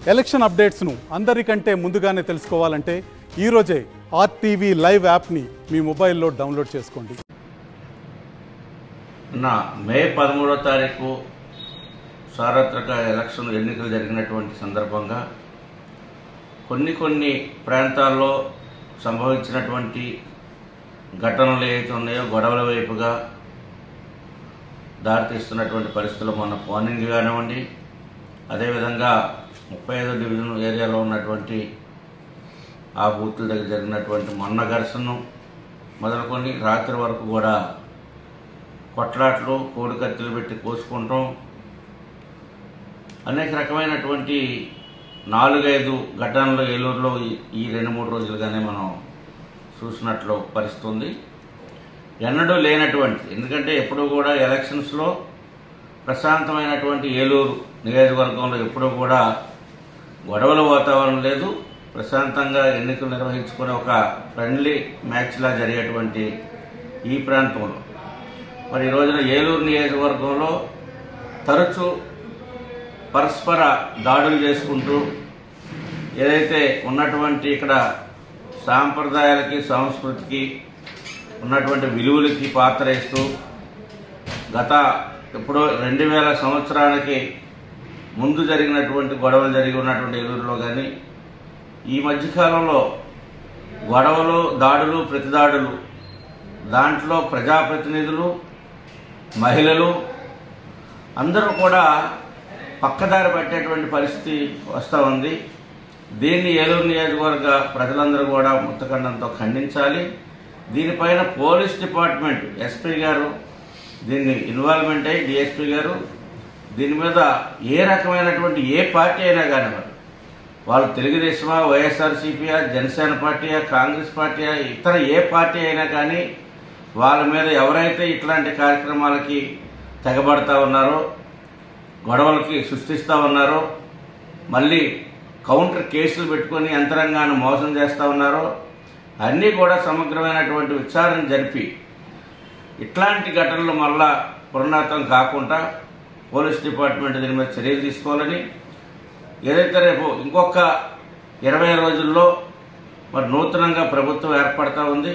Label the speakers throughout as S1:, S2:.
S1: Election అప్డేట్స్ను అందరికంటే ముందుగానే తెలుసుకోవాలంటే ఈరోజే ఆర్టీవీ లైవ్ యాప్ని మీ మొబైల్లో డౌన్లోడ్ చేసుకోండి.
S2: మే 13వ తారీఖు సార్వత్రిక ఎలక్షన్ ఎన్నికలు జరిగినటువంటి సందర్భంగా కొన్ని ప్రాంతాల్లో సంభవించినటువంటి ఘటనలు ఏవైతే ఉన్నాయో గొడవల వైపుగా దారితీస్తున్నటువంటి పరిస్థితులు మొన్న పోలింగ్ కానివ్వండి, అదేవిధంగా 35వ డివిజన్ ఏరియాలో ఉన్నటువంటి ఆ బూతుల దగ్గర జరిగినటువంటి మొన్న ఘర్షణ మొదలుకొని రాత్రి వరకు కూడా కొట్లాట్లు, కోడికత్తులు పెట్టి కోసుకుంటాం, అనేక రకమైనటువంటి 4-5 ఘటనలు ఏలూరులో ఈ 2-3 రోజులుగానే మనం చూసినట్లు పరిస్థితి ఉంది. ఎన్నడూ లేనటువంటి, ఎందుకంటే ఎప్పుడూ కూడా ఎలక్షన్స్లో ప్రశాంతమైనటువంటి ఏలూరు నియోజకవర్గంలో ఎప్పుడూ కూడా గొడవల వాతావరణం లేదు. ప్రశాంతంగా ఎన్నికలు నిర్వహించుకునే ఒక ఫ్రెండ్లీ మ్యాచ్లా జరిగేటువంటి ఈ ప్రాంతంలో మరి ఈ రోజున ఏలూరు నియోజకవర్గంలో తరచూ పరస్పర దాడులు చేసుకుంటూ ఏదైతే ఉన్నటువంటి ఇక్కడ సాంప్రదాయాలకి, సంస్కృతికి ఉన్నటువంటి విలువలకి పాత్ర ఇస్తూ గత ఎప్పుడో 2000 సంవత్సరానికి ముందు జరిగినటువంటి గొడవలు జరిగి ఉన్నటువంటి ఏలూరులో కానీ ఈ మధ్యకాలంలో గొడవలు, దాడులు, ప్రతిదాడులు, దాంట్లో ప్రజాప్రతినిధులు, మహిళలు అందరూ కూడా పక్కదారి పట్టేటువంటి పరిస్థితి వస్తూ ఉంది. దీన్ని ఏలూరు నియోజకవర్గ ప్రజలందరూ కూడా ముత్తఖండంతో ఖండించాలి. దీనిపైన పోలీస్ డిపార్ట్మెంట్ ఎస్పీ గారు దీన్ని ఇన్వాల్వ్మెంట్ అయ్యి డిఎస్పీ గారు దీని మీద ఏ రకమైనటువంటి ఏ పార్టీ అయినా కానివ్వండి, వాళ్ళు తెలుగుదేశమా, వైఎస్ఆర్సీపీయా, జనసేన పార్టీయా, కాంగ్రెస్ పార్టీయా, ఇతర ఏ పార్టీ అయినా కానీ వాళ్ళ మీద ఎవరైతే ఇట్లాంటి కార్యక్రమాలకి తెగబడతా ఉన్నారో, గొడవలకి సృష్టిస్తూ ఉన్నారో, మళ్ళీ కౌంటర్ కేసులు పెట్టుకొని యంత్రాంగాన్ని మోసం చేస్తూ ఉన్నారో అన్నీ కూడా సమగ్రమైనటువంటి విచారణ జరిపి ఇట్లాంటి ఘటనలు మళ్ళా పునరావృతం కాకుండా పోలీస్ డిపార్ట్మెంట్ దీని మీద చర్యలు తీసుకోవాలని, ఏదైతే రేపు ఇంకొక 20 రోజుల్లో మరి నూతనంగా ప్రభుత్వం ఏర్పడతా ఉంది.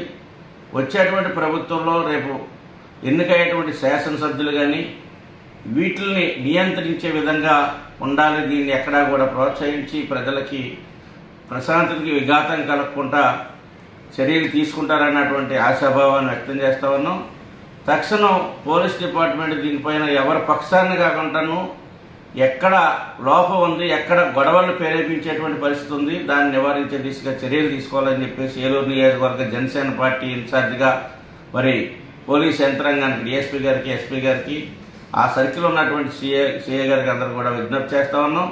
S2: వచ్చేటువంటి ప్రభుత్వంలో రేపు ఎన్నికయ్యేటువంటి శాసనసభ్యులు కానీ వీటిల్ని నియంత్రించే విధంగా ఉండాలి. దీన్ని ఎక్కడా కూడా ప్రోత్సహించి ప్రజలకి ప్రశాంతతకి విఘాతం కలగకుండా చర్యలు తీసుకుంటారన్నటువంటి ఆశాభావాన్ని వ్యక్తం చేస్తా ఉన్నాం. తక్షణం పోలీస్ డిపార్ట్మెంట్ దీనిపైన ఎవరి పక్షాన్ని కాకుండాను ఎక్కడ లోపం ఉంది, ఎక్కడ గొడవలు ప్రేరేపించేటువంటి పరిస్థితి ఉంది, దాన్ని నివారించే దిశగా చర్యలు తీసుకోవాలని చెప్పేసి ఏలూరు నియోజకవర్గ జనసేన పార్టీ ఇన్ఛార్జిగా మరి పోలీస్ యంత్రాంగానికి, డిఎస్పీ గారికి, ఎస్పీ గారికి, ఆ సర్కిల్ ఉన్నటువంటి సిఏ గారికి అందరూ కూడా విజ్ఞప్తి చేస్తా ఉన్నాం.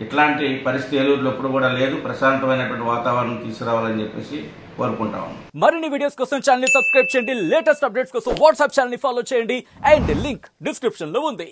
S2: ఇట్లాంటి పరిస్థితి ఏలూరులో ఎప్పుడు కూడా లేదు. ప్రశాంతమైనటువంటి వాతావరణం తీసుకురావాలని చెప్పేసి కోరుకుంటా ఉన్నాం.
S3: మరిన్ని వీడియోస్ కోసం ఛానల్ ని సబ్స్క్రైబ్ చేయండి. లేటెస్ట్ అప్డేట్స్ కోసం వాట్సాప్ ఛానల్ ని ఫాలో చేయండి. అండ్ లింక్ డిస్క్రిప్షన్ లో ఉంది.